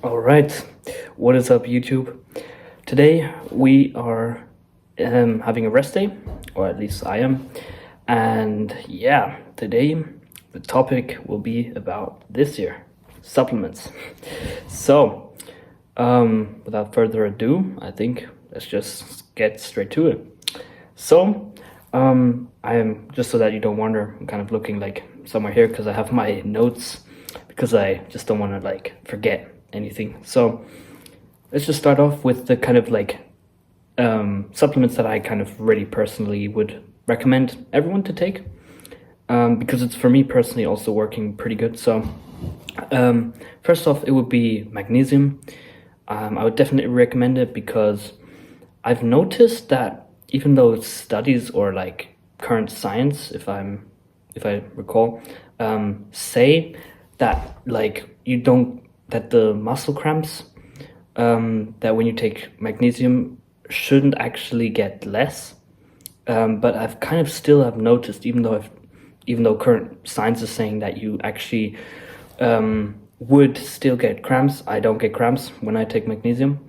All right, what is up, YouTube? Today we are having a rest day, or at least I am. And yeah, today the topic will be about this year supplements. So, without further ado, I think let's just get straight to it. So, I am, just so that you don't wonder, I'm kind of looking like somewhere here because I have my notes because I just don't want to like forget anything. So let's just start off with the kind of like supplements that I kind of really personally would recommend everyone to take, because it's for me personally also working pretty good. So first off, it would be magnesium. I would definitely recommend it because I've noticed that even though studies or like current science, if I recall, say that like that the muscle cramps, that when you take magnesium shouldn't actually get less. But I've kind of still have noticed, even though current science is saying that you actually would still get cramps. I don't get cramps when I take magnesium.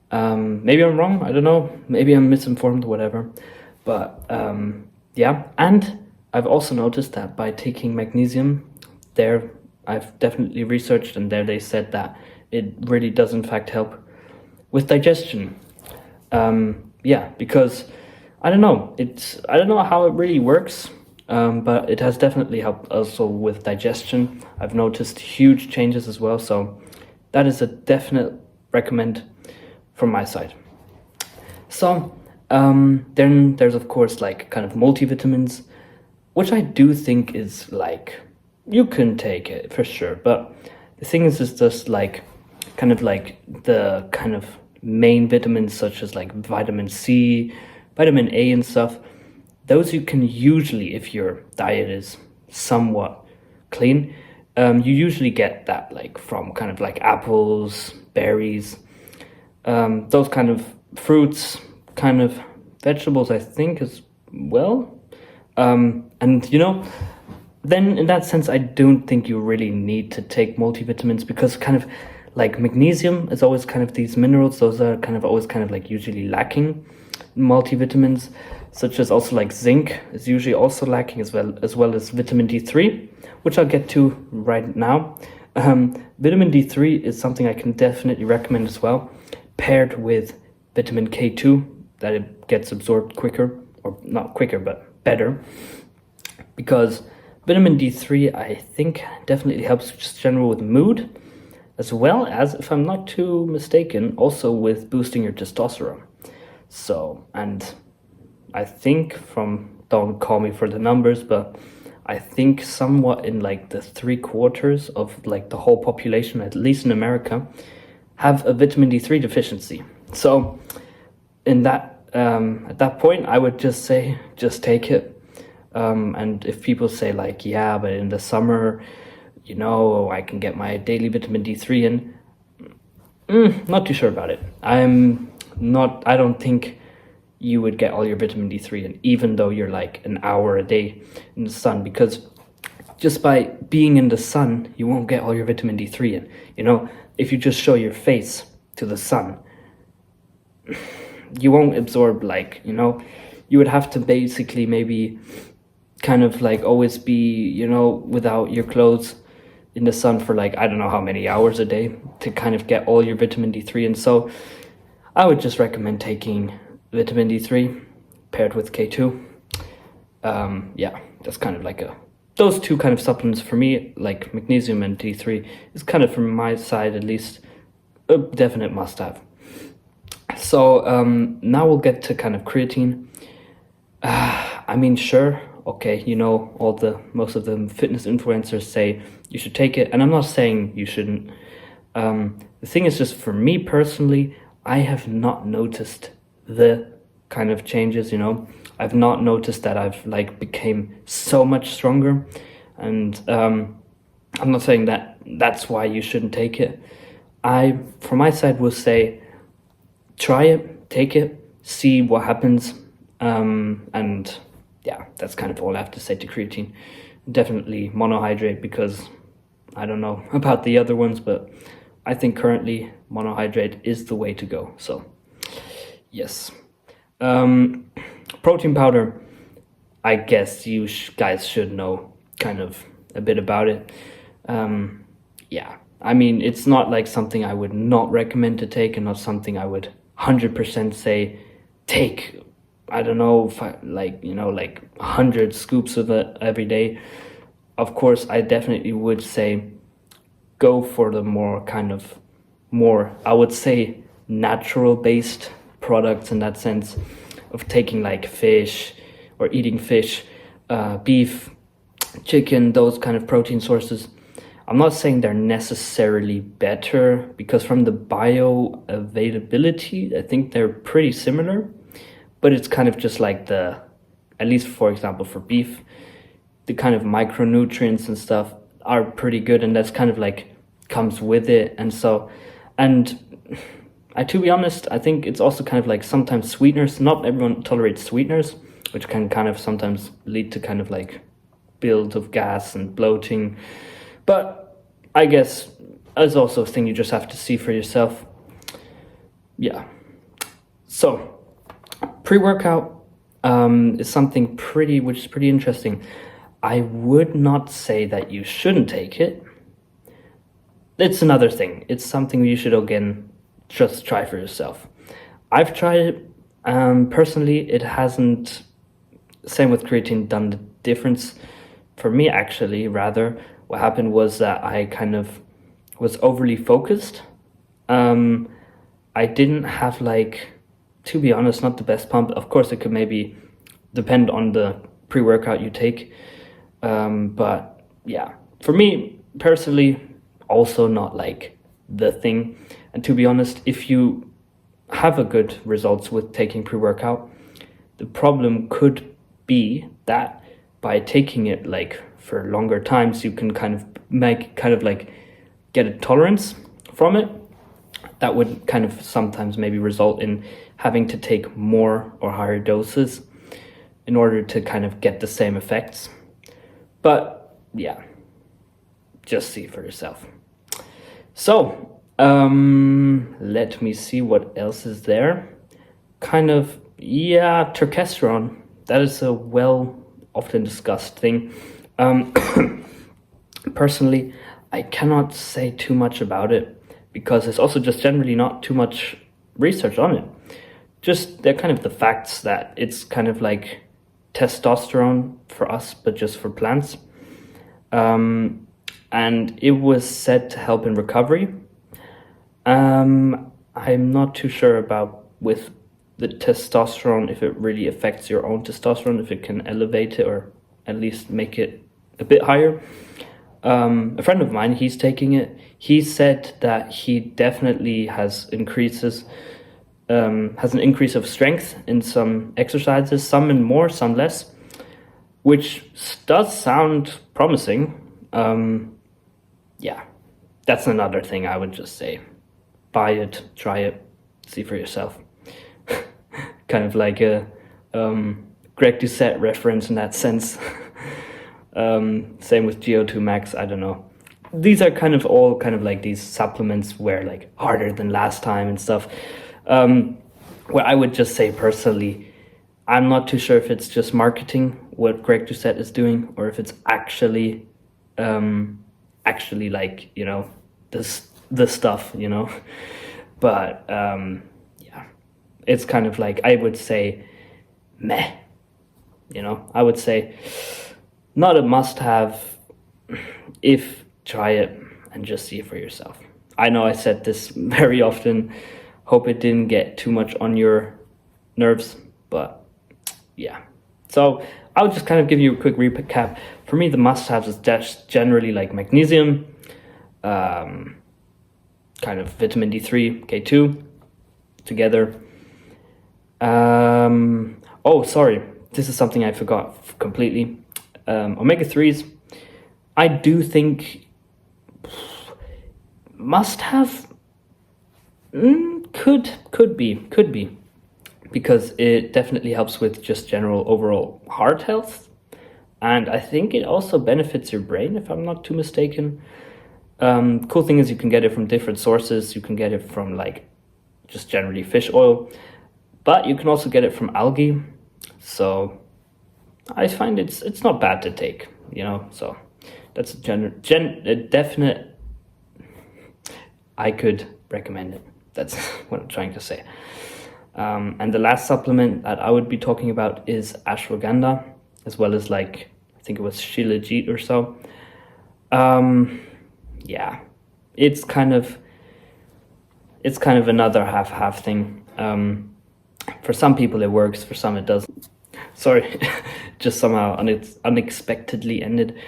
Maybe I'm wrong, I don't know, maybe I'm misinformed, whatever. But yeah, and I've also noticed that by taking magnesium, I've definitely researched, and there they said that it really does in fact help with digestion. Yeah, because I don't know how it really works, but it has definitely helped also with digestion. I've noticed huge changes as well, so that is a definite recommend from my side. So then there's of course like kind of multivitamins, which I do think is like, you can take it for sure, but the thing is just like kind of like the kind of main vitamins such as like vitamin C, vitamin A and stuff. Those you can usually, if your diet is somewhat clean, you usually get that like from kind of like apples, berries, those kind of fruits, kind of vegetables, I think, as well. And then in that sense, I don't think you really need to take multivitamins, because kind of like magnesium is always kind of these minerals, those are kind of always kind of like usually lacking in multivitamins, such as also like zinc is usually also lacking, as well as vitamin D3, which I'll get to right now. Vitamin D3 is something I can definitely recommend as well, paired with vitamin K2, that it gets absorbed quicker, or not quicker, but better, because vitamin D3, I think, definitely helps just general with mood, as well as, if I'm not too mistaken, also with boosting your testosterone. So, and I think don't call me for the numbers, but I think somewhat in like the 3/4 of like the whole population, at least in America, have a vitamin D3 deficiency. So in that, at that point, I would just say, just take it. And if people say like, yeah, but in the summer, I can get my daily vitamin D3 in, not too sure about it. I don't think you would get all your vitamin D3 in, even though you're like an hour a day in the sun, because just by being in the sun, you won't get all your vitamin D3 in. If you just show your face to the sun, you won't absorb you would have to basically maybe kind of like always be, without your clothes in the sun for like, I don't know how many hours a day to kind of get all your vitamin D3 in. So I would just recommend taking vitamin D3 paired with K2. Yeah, that's kind of like those two kind of supplements for me, like magnesium and D3, is kind of, from my side at least, a definite must-have. So now we'll get to kind of creatine. I mean, sure, okay, most of the fitness influencers say you should take it, and I'm not saying you shouldn't. The thing is, just for me personally, I have not noticed the kind of changes, I've not noticed that I've like became so much stronger, and I'm not saying that that's why you shouldn't take it. I, from my side, will say, try it, take it, see what happens, and yeah, that's kind of all I have to say to creatine. Definitely monohydrate, because I don't know about the other ones, but I think currently monohydrate is the way to go. So yes. Protein powder, I guess you guys should know kind of a bit about it. Yeah, I mean, it's not like something I would not recommend to take, and not something I would 100% say take. I don't know, like 100 scoops of it every day. Of course, I definitely would say go for the more, I would say, natural based products, in that sense of taking like fish or eating fish, beef, chicken, those kind of protein sources. I'm not saying they're necessarily better, because from the bioavailability, I think they're pretty similar, but it's kind of just like at least for example for beef, the kind of micronutrients and stuff are pretty good, and that's kind of like comes with it. And so, and to be honest, I think it's also kind of like sometimes sweeteners. Not everyone tolerates sweeteners, which can kind of sometimes lead to kind of like build of gas and bloating. But I guess it's also a thing you just have to see for yourself. Yeah. So pre-workout is something which is pretty interesting. I would not say that you shouldn't take it. It's another thing. It's something you should, again, just try for yourself. I've tried it. Personally, it hasn't, same with creatine, done the difference. For me, actually, rather, what happened was that I kind of was overly focused. I didn't have, like, to be honest, not the best pump. Of course, it could maybe depend on the pre-workout you take. But yeah, for me personally, also not like the thing. And to be honest, if you have a good results with taking pre-workout, the problem could be that by taking it like for longer times, you can kind of get a tolerance from it. That would kind of sometimes maybe result in having to take more or higher doses in order to kind of get the same effects. But yeah, just see for yourself. So let me see what else is there. Testosterone. That is a often discussed thing. Personally, I cannot say too much about it, because there's also just generally not too much research on it. Just they're kind of the facts that it's kind of like testosterone for us, but just for plants. And it was said to help in recovery. I'm not too sure about with the testosterone, if it really affects your own testosterone, if it can elevate it or at least make it a bit higher. A friend of mine, he's taking it. He said that he definitely has an increase of strength in some exercises, some in more, some less, which does sound promising. Yeah, that's another thing I would just say. Buy it, try it, see for yourself. Kind of like a Greg Doucette reference in that sense. Same with GO2 Max, I don't know. These are kind of all kind of like these supplements where like harder than last time and stuff. Where I would just say personally, I'm not too sure if it's just marketing, what Greg Doucette is doing, or if it's actually like, you know, the stuff, you know. But yeah, it's kind of like, I would say meh, you know. I would say not a must-have. If try it and just see it for yourself. I know I said this very often. Hope it didn't get too much on your nerves, but yeah. So I'll just kind of give you a quick recap. For me, the must-haves is just generally like magnesium, kind of vitamin D3, K2 together. Oh, sorry. This is something I forgot completely. Omega-3s, I do think must have, could be, because it definitely helps with just general overall heart health, and I think it also benefits your brain, if I'm not too mistaken. Cool thing is you can get it from different sources. You can get it from like just generally fish oil, but you can also get it from algae. So I find it's not bad to take, you know. So that's a definite. I could recommend it. That's what I'm trying to say. And the last supplement that I would be talking about is ashwagandha, as well as like I think it was shilajit or so. Yeah, it's kind of another half thing. For some people it works, for some it doesn't. Sorry, just somehow unexpectedly ended.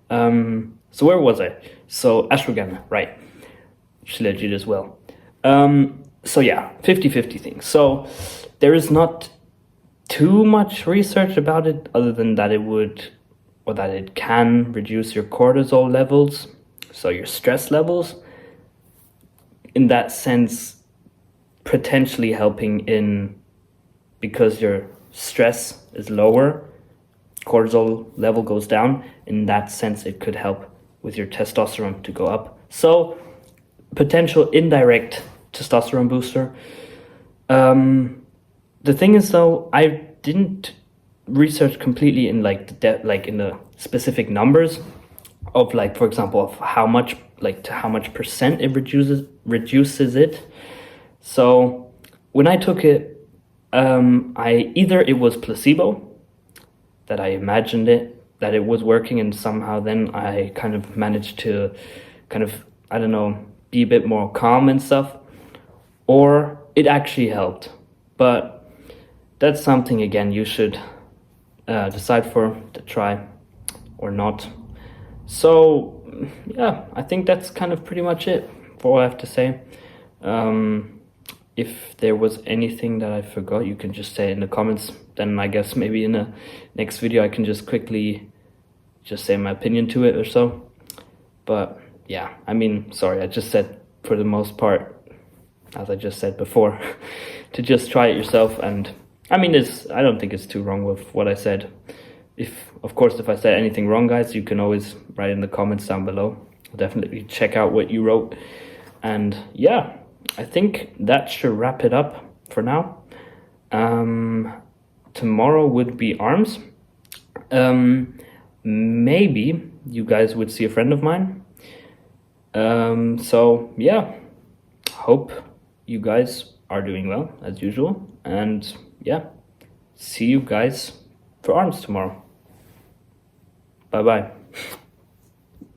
So where was I? So ashwagandha, right? Shilajit as well. So yeah, 50-50 thing. So there is not too much research about it other than that it would, or that it can reduce your cortisol levels, so your stress levels. In that sense, potentially helping in, because your stress is lower, cortisol level goes down. In that sense, it could help with your testosterone to go up. So potential indirect testosterone booster. The thing is though, I didn't research completely in like in the specific numbers of like, for example, of how much, like to how much percent it reduces it. So when I took it, I either it was placebo, that I imagined that it was working, and somehow then I kind of managed to kind of, I don't know, be a bit more calm and stuff, or it actually helped. But that's something, again, you should decide for, to try or not. So yeah, I think that's kind of pretty much it for all I have to say. If there was anything that I forgot, you can just say it in the comments. Then I guess maybe in the next video I can just quickly just say my opinion to it or so. But yeah, I mean, sorry, I just said for the most part, as I just said before, to just try it yourself. And I mean, I don't think it's too wrong with what I said. Of course, if I said anything wrong, guys, you can always write in the comments down below. I'll definitely check out what you wrote. And yeah, I think that should wrap it up for now. Tomorrow would be arms. Maybe you guys would see a friend of mine. So yeah, hope you guys are doing well as usual. And yeah, see you guys for arms tomorrow. Bye bye.